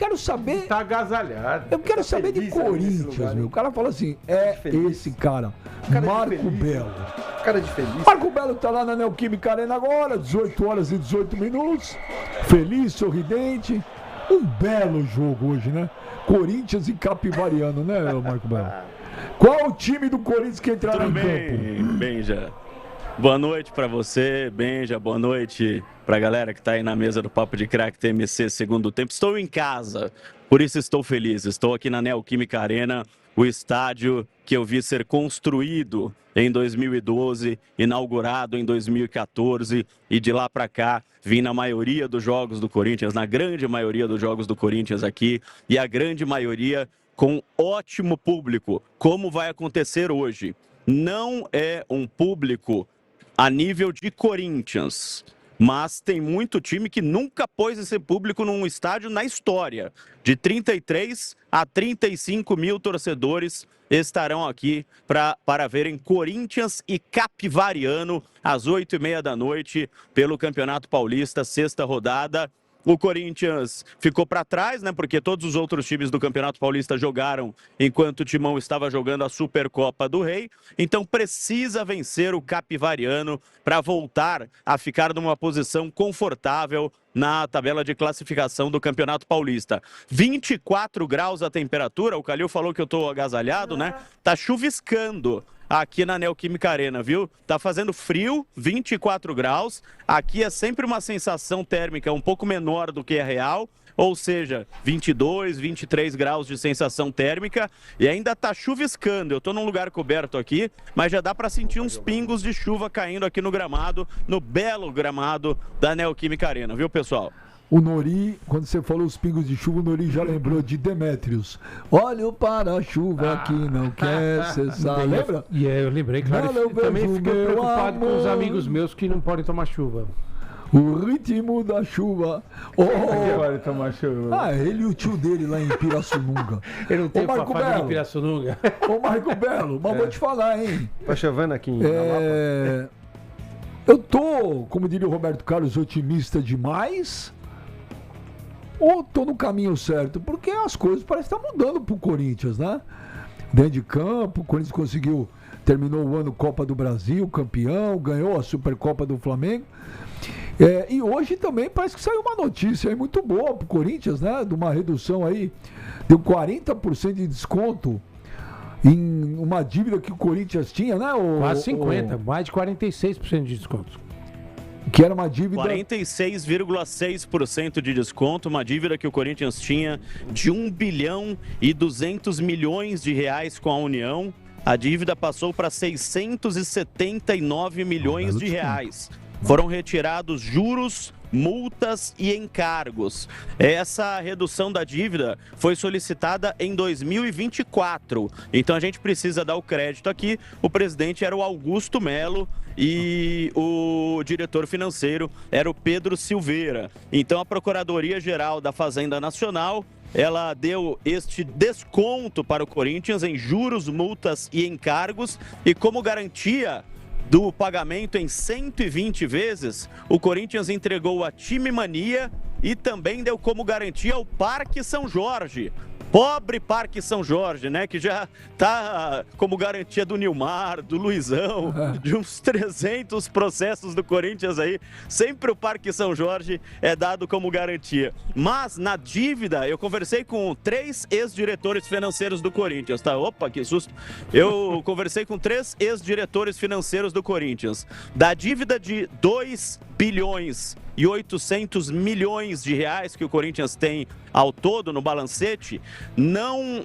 Quero saber. Tá agasalhado. Eu quero saber de Corinthians, meu. O cara fala assim: esse cara, Marco Belo. Cara de feliz. Marco Belo tá lá na Neoquímica Arena agora, 18 horas e 18 minutos. Feliz, sorridente. Um belo jogo hoje, né? Corinthians e Capivariano, né, Marco Belo? Qual o time do Corinthians que entrará em campo? Benja. Boa noite pra você, Benja. Boa noite pra galera que tá aí na mesa do Papo de Crack TMC segundo tempo. Estou em casa, por isso estou feliz. Estou aqui na Neoquímica Arena, o estádio que eu vi ser construído em 2012, inaugurado em 2014 e de lá pra cá vim na maioria dos jogos do Corinthians, na grande maioria dos jogos do Corinthians aqui e a grande maioria com ótimo público, como vai acontecer hoje. Não é um público a nível de Corinthians, mas tem muito time que nunca pôs esse público num estádio na história. De 33 a 35 mil torcedores estarão aqui para verem Corinthians e Capivariano às 8h30 da noite pelo Campeonato Paulista, sexta rodada. O Corinthians ficou para trás, né? Porque todos os outros times do Campeonato Paulista jogaram enquanto o Timão estava jogando a Supercopa do Rei. Então precisa vencer o Capivariano para voltar a ficar numa posição confortável na tabela de classificação do Campeonato Paulista. 24 graus a temperatura, o Calil falou que eu tô agasalhado, né? Tá chuviscando aqui na Neoquímica Arena, viu? Tá fazendo frio, 24 graus. Aqui é sempre uma sensação térmica um pouco menor do que a real, ou seja, 22, 23 graus de sensação térmica e ainda tá chuviscando. Eu tô num lugar coberto aqui, mas já dá para sentir uns pingos de chuva caindo aqui no gramado, no belo gramado da Neoquímica Arena, viu, pessoal? O Nori, quando você falou os pingos de chuva, o Nori já lembrou de Demétrios. Olha para a chuva que não quer cessar. Lembra? Eu lembrei, claro. Eu também fiquei preocupado com os amigos meus que não podem tomar chuva. O ritmo da chuva. Pode tomar chuva. Ele e o tio dele lá em Pirassununga. Ele não tem papai em Pirassununga. Ô, Marco Belo, mas vou te falar, hein? Tá chovendo aqui em Eu tô, como diria o Roberto Carlos, otimista demais. Ou tô no caminho certo? Porque as coisas parecem estar mudando pro Corinthians, né? Dentro de campo, o Corinthians terminou o ano Copa do Brasil, campeão, ganhou a Supercopa do Flamengo. E hoje também parece que saiu uma notícia aí muito boa pro Corinthians, né? De uma redução aí, deu 40% de desconto em uma dívida que o Corinthians tinha, né? Quase 50%, mais de 46% de desconto. Que era uma dívida... 46,6% de desconto, uma dívida que o Corinthians tinha de 1 bilhão e 200 milhões de reais com a União. A dívida passou para 679 milhões de reais. Foram retirados juros, multas e encargos. Essa redução da dívida foi solicitada em 2024. Então a gente precisa dar o crédito aqui. O presidente era o Augusto Melo e o diretor financeiro era o Pedro Silveira. Então a Procuradoria-Geral da Fazenda Nacional, ela deu este desconto para o Corinthians em juros, multas e encargos, e como garantia do pagamento em 120 vezes, o Corinthians entregou a Time Mania e também deu como garantia o Parque São Jorge. Pobre Parque São Jorge, né? Que já tá como garantia do Nilmar, do Luizão, de uns 300 processos do Corinthians aí. Sempre o Parque São Jorge é dado como garantia. Mas na dívida, eu conversei com 3 ex-diretores financeiros do Corinthians, tá? Opa, que susto! Eu conversei com 3 ex-diretores financeiros do Corinthians. Da dívida de 2 bilhões e 800 milhões de reais que o Corinthians tem ao todo no balancete, não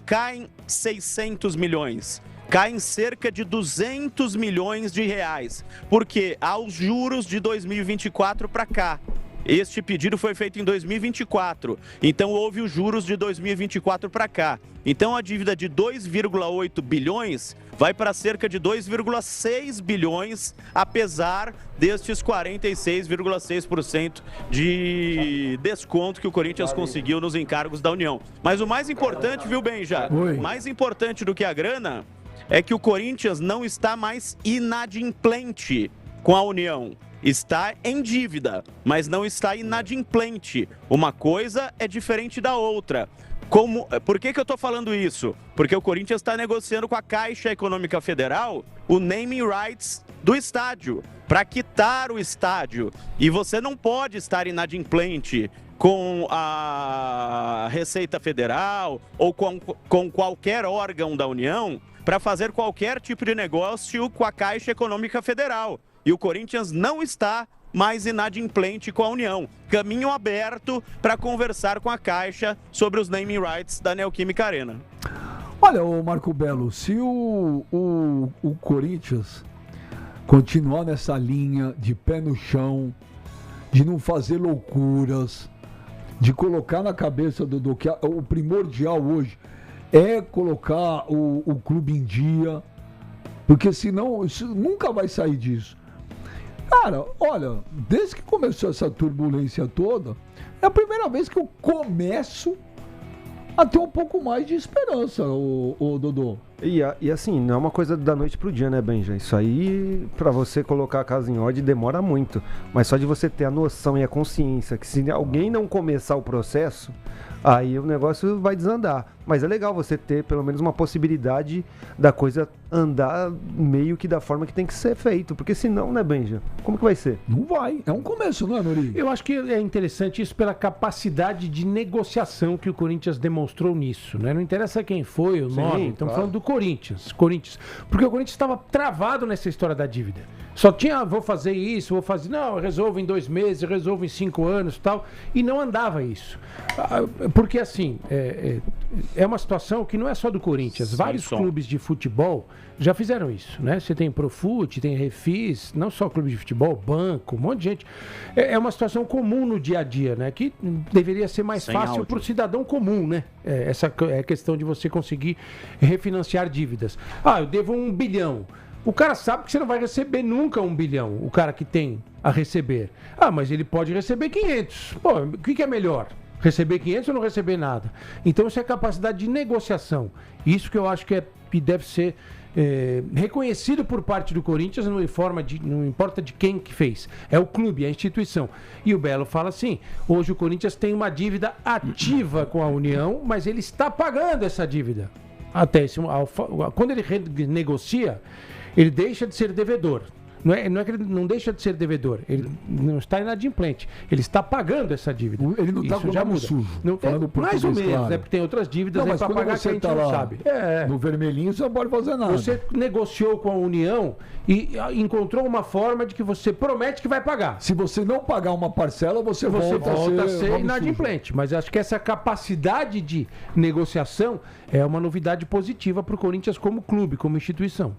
caem 600 milhões, caem cerca de 200 milhões de reais, porque há os juros de 2024 para cá. Este pedido foi feito em 2024, então houve os juros de 2024 para cá. Então a dívida de 2,8 bilhões vai para cerca de 2,6 bilhões, apesar destes 46,6% de desconto que o Corinthians conseguiu nos encargos da União. Mas o mais importante, viu, Benja? Mais importante do que a grana é que o Corinthians não está mais inadimplente com a União. está em dívida, mas não está inadimplente. Uma coisa é diferente da outra. Por que eu estou falando isso? Porque o Corinthians está negociando com a Caixa Econômica Federal o naming rights do estádio, para quitar o estádio. E você não pode estar inadimplente com a Receita Federal ou com qualquer órgão da União para fazer qualquer tipo de negócio com a Caixa Econômica Federal. E o Corinthians não está mais inadimplente com a União. Caminho aberto para conversar com a Caixa sobre os naming rights da Neoquímica Arena. Olha, ô Marco Belo, se o Corinthians continuar nessa linha de pé no chão, de não fazer loucuras, de colocar na cabeça do que o primordial hoje é colocar o clube em dia, porque senão isso nunca vai sair disso. Cara, olha, desde que começou essa turbulência toda, é a primeira vez que eu começo a ter um pouco mais de esperança, o Dodô. E assim, não é uma coisa da noite pro dia, né, Benja? Isso aí, pra você colocar a casa em ordem, demora muito. Mas só de você ter a noção e a consciência que se alguém não começar o processo, aí o negócio vai desandar. Mas é legal você ter pelo menos uma possibilidade da coisa andar meio que da forma que tem que ser feito. Porque senão, né, Benja? Como que vai ser? Não vai. É um começo, não é, Nori? Eu acho que é interessante isso pela capacidade de negociação que o Corinthians demonstrou nisso, né? Não interessa quem foi, o nome. Estamos falando do Corinthians. Porque o Corinthians estava travado nessa história da dívida. Só tinha, vou fazer isso, vou fazer... Não, eu resolvo em 2 meses, eu resolvo em 5 anos e tal. E não andava isso. Porque, assim, é uma situação que não é só do Corinthians. Vários clubes de futebol já fizeram isso, né? Você tem Profut, tem Refis, não só clube de futebol, banco, um monte de gente. É uma situação comum no dia a dia, né? Que deveria ser mais fácil para o cidadão comum, né? Essa é a questão de você conseguir refinanciar dívidas. Eu devo 1 bilhão. O cara sabe que você não vai receber nunca 1 bilhão, o cara que tem a receber. Mas ele pode receber 500. Pô, o que é melhor? Receber 500 ou não receber nada? Então isso é capacidade de negociação. Isso que eu acho que deve ser reconhecido por parte do Corinthians, não importa de quem que fez. É o clube, é a instituição. E o Belo fala assim, hoje o Corinthians tem uma dívida ativa com a União, mas ele está pagando essa dívida. Quando ele renegocia, ele deixa de ser devedor. Não é que ele não deixa de ser devedor, ele não está inadimplente, ele está pagando essa dívida. Ele não está com o nome sujo. Mais ou menos, né? Porque tem outras dívidas para pagar que a gente não sabe. No vermelhinho você não pode fazer nada. Você negociou com a União e encontrou uma forma de que você promete que vai pagar. Se você não pagar uma parcela, você volta a ser inadimplente. Mas acho que essa capacidade de negociação é uma novidade positiva para o Corinthians como clube, como instituição.